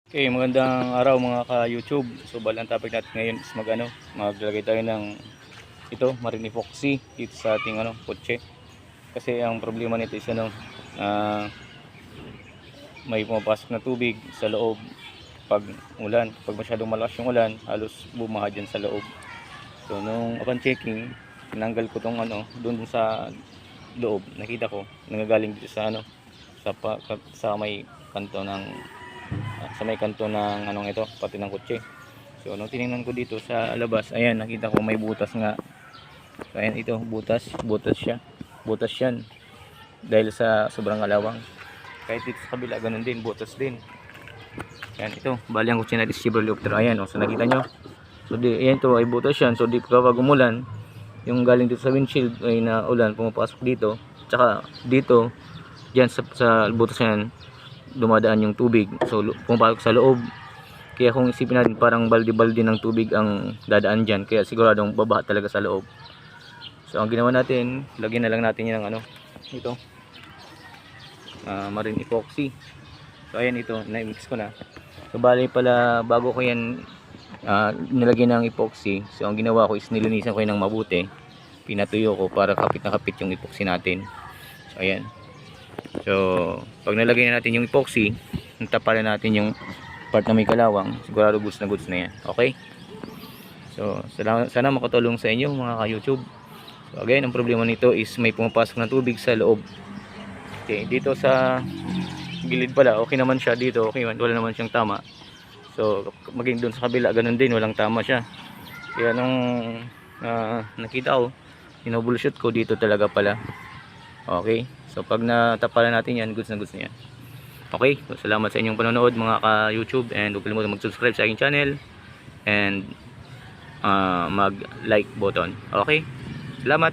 Okay, magandang araw mga ka-YouTube. So balang topic natin ngayon is maglagay tayo ng marine epoxy dito sa ating kotse. Kasi ang problema nito is may pumapasok na tubig sa loob pag ulan. Pag masyadong malakas yung ulan, halos bumaha dyan sa loob. So nung upon checking, tinanggal ko tong doon sa loob. Nakita ko nanggagaling dito sa sa may kanto ng ito, pati ng kotse. So nung tiningnan ko dito sa labas, ayan, nakita ko may butas nga. So ayan, ito butas siya. Butas yan dahil sa sobrang kalawang. Kahit dito sa kabila ganun din, butas din. Ayan, ito bali ang kotse natin si Chevrolet Optra. Ayan, so nakita nyo. So ayan, to ay butas yan. So di kapag umulan, yung galing dito sa windshield ay na ulan pumapasok dito, tsaka dito diyan sa butas yan dumadaan yung tubig. So pumapasok sa loob. Kaya kung isipin natin parang balde-balde ng tubig ang dadaan dyan, kaya siguradong babaha talaga sa loob. So ang ginawa natin, lagyan na lang natin yung marine epoxy. So ayan, ito na-mix ko na. So bali pala bago ko yan nilagyan ng epoxy, so ang ginawa ko is nilinisan ko yan ng mabuti. Pinatuyo ko para kapit na kapit yung epoxy natin. So ayan. So pag nalagay na natin yung epoxy, tapalan natin yung part na may kalawang, sigurado goods na yan. Okay? So sana makatulong sa inyo mga ka-YouTube. So again, ang problema nito is may pumapasok na tubig sa loob. Okay, dito sa gilid pala okay naman siya, dito okay, wala naman siyang tama. So maging doon sa kabila ganun din, walang tama siya. Kaya nung nakita ko, inobulshoot ko dito talaga pala. Okay, so pag natapalan natin yan, goods na yan. Okay, so salamat sa inyong panonood mga ka-YouTube, and huwag kalimutan mag-subscribe sa aking channel and mag-like button. Okay, salamat.